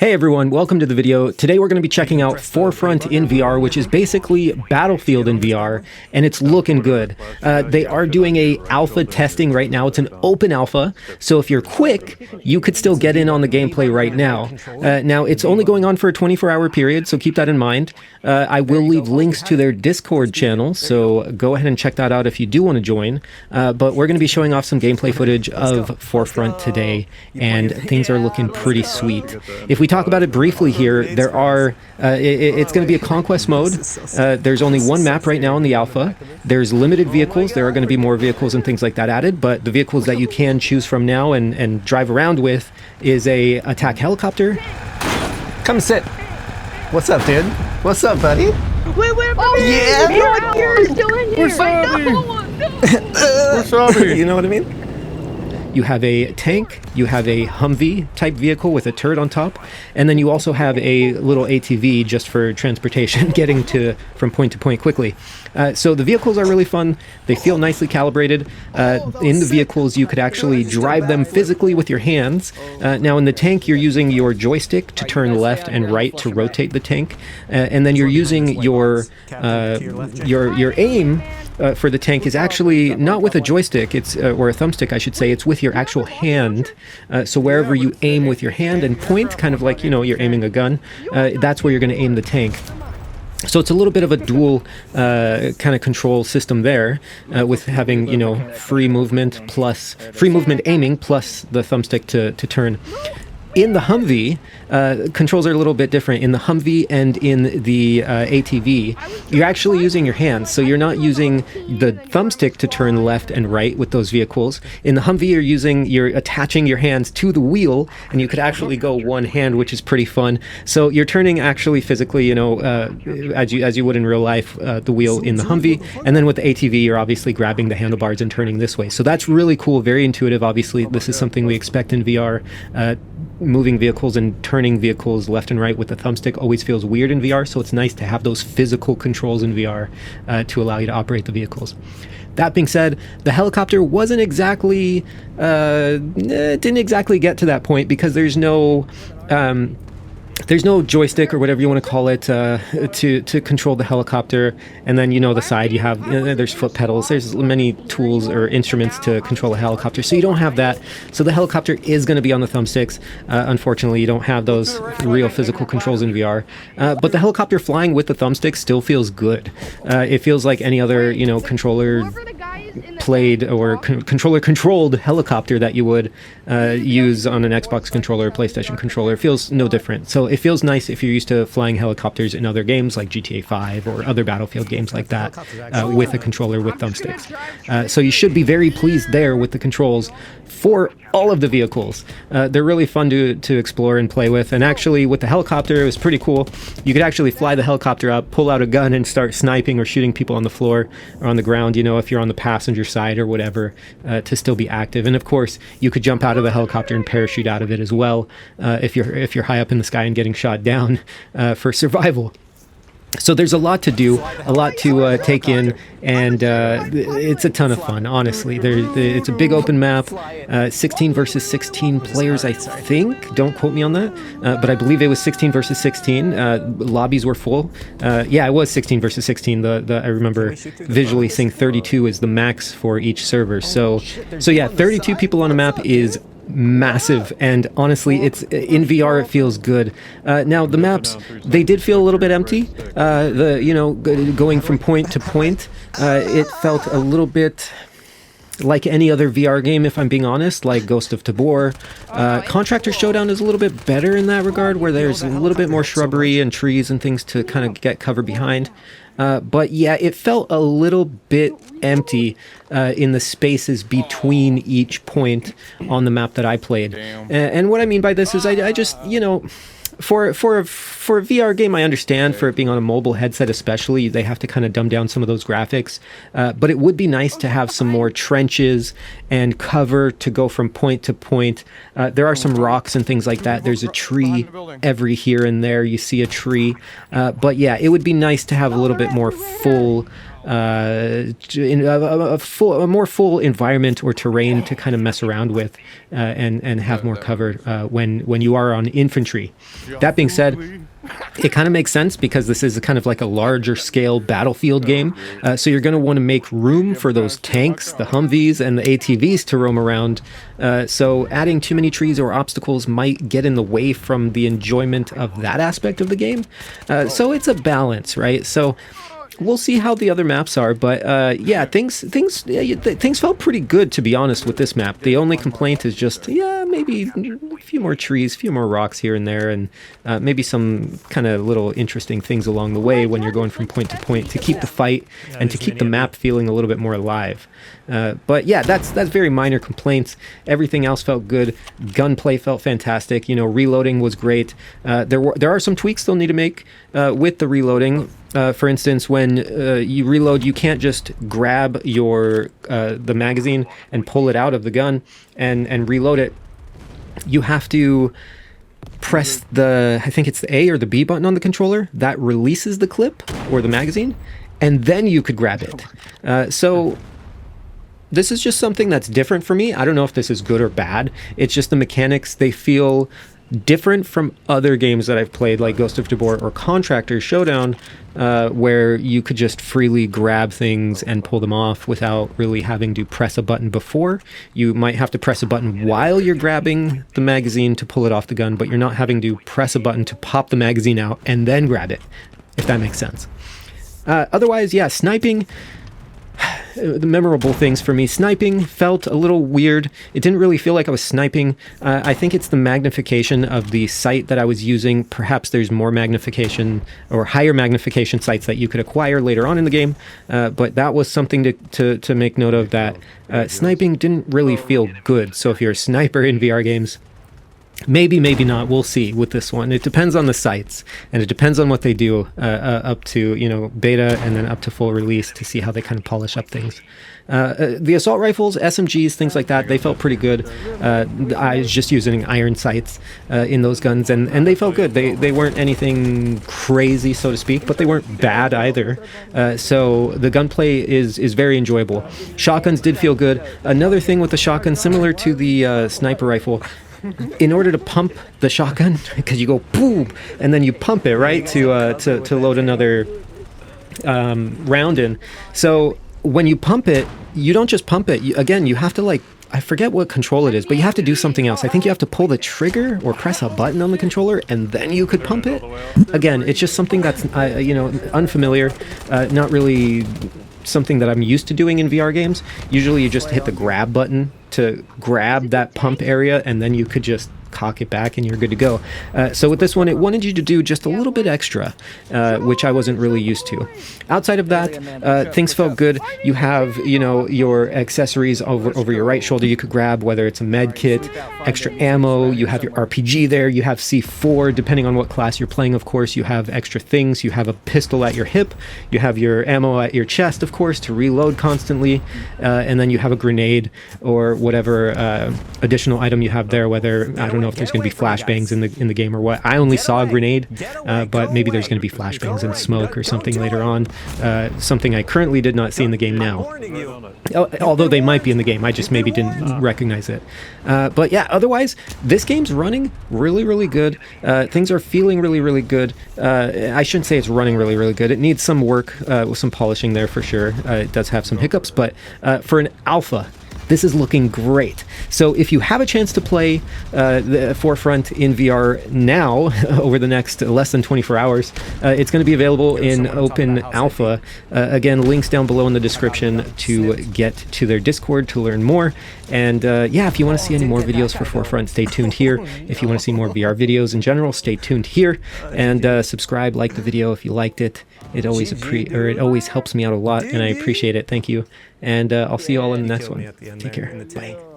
Hey everyone, welcome to the video. Today we're going to be checking out Forefront in VR, which is basically Battlefield in VR, and it's looking good. They are doing a alpha testing right now. It's an open alpha, so if you're quick, you could still get in on the gameplay right now. Now, it's only going on for a 24-hour period, so keep that in mind. I will leave links to their Discord channel, so go ahead and check that out if you do want to join. But we're going to be showing off some gameplay footage of Forefront today, and things are looking pretty sweet. If we talk about it briefly here, there are it's going to be a Conquest mode. There's only one map right now in the alpha. There's limited vehicles. There are going to be more vehicles and things like that added, but the vehicles that you can choose from now and drive around with is a attack helicopter. Come sit. What's up, dude? What's up, buddy? Wait, yeah. We're still in here. We're sorry. You know what I mean? You have a tank, you have a Humvee type vehicle with a turret on top, and then you also have a little ATV just for transportation, getting from point to point quickly. So the vehicles are really fun. They feel nicely calibrated. In the vehicles, you could actually drive them physically with your hands. Now in the tank, you're using your joystick to turn left and right to rotate the tank, and then you're using your aim. For the tank is actually not with a joystick, or a thumbstick, I should say. It's with your actual hand. So wherever you aim with your hand and point, kind of like, you know, you're aiming a gun, that's where you're going to aim the tank. So it's a little bit of a dual kind of control system there, with having, you know, free movement aiming plus the thumbstick to turn. In the Humvee, controls are a little bit different. In the Humvee and in the ATV, you're actually using your hands. So you're not using the thumbstick to turn left and right with those vehicles. In the Humvee, you're attaching your hands to the wheel, and you could actually go one hand, which is pretty fun. So you're turning actually physically, you know, as you would in real life, the wheel in the Humvee. And then with the ATV, you're obviously grabbing the handlebars and turning this way. So that's really cool, very intuitive. Obviously, this is something we expect in VR. Moving vehicles and turning vehicles left and right with the thumbstick always feels weird in VR, so it's nice to have those physical controls in VR to allow you to operate the vehicles. That being said, the helicopter wasn't exactly, didn't exactly get to that point because there's no joystick or whatever you want to call it to control the helicopter. And then, you know, the side you have, there's foot pedals, there's many tools or instruments to control a helicopter, so you don't have that. So the helicopter is going to be on the thumbsticks. Unfortunately, you don't have those real physical controls in VR, but the helicopter flying with the thumbsticks still feels good. It feels like any other, you know, controller played or controller controlled helicopter that you would use on an Xbox controller or PlayStation controller. It feels no different. So it feels nice if you're used to flying helicopters in other games like GTA 5 or other Battlefield games like that, with a controller with thumbsticks. So you should be very pleased there with the controls for all of the vehicles. They're really fun to explore and play with. And actually with the helicopter, it was pretty cool. You could actually fly the helicopter up, pull out a gun and start sniping or shooting people on the floor or on the ground, you know, if you're on the passenger side or whatever, to still be active. And of course, you could jump out of the helicopter and parachute out of it as well, if you're high up in the sky and getting shot down, for survival. So there's a lot to do, a lot to take in, and it's a ton of fun, honestly. It's a big open map, 16 versus 16 players, I think. Don't quote me on that, but I believe it was 16 versus 16. Lobbies were full. Yeah, it was 16 versus 16. I remember visually seeing 32 is the max for each server. So yeah, 32 people on a map is massive, and honestly, it's in VR it feels good. Now the maps, they did feel a little bit empty. Going from point to point, it felt a little bit like any other VR game, if I'm being honest, like Ghost of Tabor. Contractor Showdown is a little bit better in that regard, where there's a little bit more shrubbery and trees and things to kind of get cover behind. But yeah, it felt a little bit empty in the spaces between each point on the map that I played. And what I mean by this is I just, you know, for a VR game, I understand, for it being on a mobile headset especially, they have to kind of dumb down some of those graphics. But it would be nice to have some more trenches and cover to go from point to point. There are some rocks and things like that. There's a tree every here and there. You see a tree. But yeah, it would be nice to have a little bit more full in a more full environment or terrain to kind of mess around with and have more cover when you are on infantry. That being said, it kind of makes sense because this is kind of like a larger scale battlefield game. So you're going to want to make room for those tanks, the Humvees, and the ATVs to roam around. So adding too many trees or obstacles might get in the way from the enjoyment of that aspect of the game. So it's a balance, right? So we'll see how the other maps are, but yeah, things felt pretty good, to be honest, with this map. The only complaint is just, yeah, maybe a few more trees, a few more rocks here and there, and maybe some kind of little interesting things along the way when you're going from point to point to keep the fight and to keep the map feeling a little bit more alive. But yeah, that's very minor complaints. Everything else felt good. Gunplay felt fantastic. You know, reloading was great. There are some tweaks they'll need to make with the reloading. For instance, when you reload, you can't just grab the magazine and pull it out of the gun and reload it. You have to press I think it's the A or the B button on the controller. That releases the clip or the magazine, and then you could grab it. So this is just something that's different for me. I don't know if this is good or bad. It's just the mechanics, they feel different from other games that I've played, like Ghost of Tabor or Contractor Showdown, where you could just freely grab things and pull them off without really having to press a button before. You might have to press a button while you're grabbing the magazine to pull it off the gun, but you're not having to press a button to pop the magazine out and then grab it, if that makes sense. Otherwise, yeah, sniping. The memorable things for me, sniping felt a little weird. It didn't really feel like I was sniping. I think it's the magnification of the sight that I was using. Perhaps there's more magnification or higher magnification sights that you could acquire later on in the game, but that was something to make note of, that sniping didn't really feel good. So if you're a sniper in VR games, maybe not, we'll see with this one. It depends on the sites, and it depends on what they do up to, you know, beta and then up to full release to see how they kind of polish up things. The assault rifles, SMGs, things like that, they felt pretty good. I was just using iron sights in those guns, and they felt good. They weren't anything crazy, so to speak, but they weren't bad either. So the gunplay is very enjoyable. Shotguns did feel good. Another thing with the shotgun, similar to the sniper rifle, in order to pump the shotgun, because you go boom and then you pump it, right, to load another round in. So when you pump it, you don't just pump it. You have to, like, I forget what control it is, but you have to do something else. I think you have to pull the trigger or press a button on the controller, and then you could pump it. Again, it's just something that's unfamiliar, not really something that I'm used to doing in VR games. Usually you just hit the grab button to grab that pump area, and then you could just cock it back and you're good to go. So with this one, it wanted you to do just a little bit extra, which I wasn't really used to. Outside of that, things felt good. You have, you know, your accessories over your right shoulder you could grab, whether it's a med kit, extra ammo, you have your RPG there, you have C4, depending on what class you're playing, of course, you have extra things, you have a pistol at your hip, you have your ammo at your chest, of course, to reload constantly, and then you have a grenade or whatever additional item you have there, whether, I don't know if there's going to be flashbangs in the game or what. I only saw a grenade, but maybe there's going to be flashbangs and smoke or something later on. Something I currently did not see in the game now. Although they might be in the game, I just maybe didn't recognize it. But yeah, otherwise, this game's running really, really good. Things are feeling really, really good. I shouldn't say it's running really, really good. It needs some work with some polishing there for sure. It does have some hiccups, but for an alpha, this is looking great. So if you have a chance to play the Forefront in VR now, over the next less than 24 hours, it's going to be available in open alpha. Again, links down below in the description to get to their Discord to learn more. And yeah, if you want to see any more videos for Forefront, stay tuned here. If you want to see more VR videos in general, stay tuned here. And subscribe, like the video if you liked it. It always helps me out a lot, and I appreciate it. Thank you. And I'll see you all in the next one. Take care. Bye.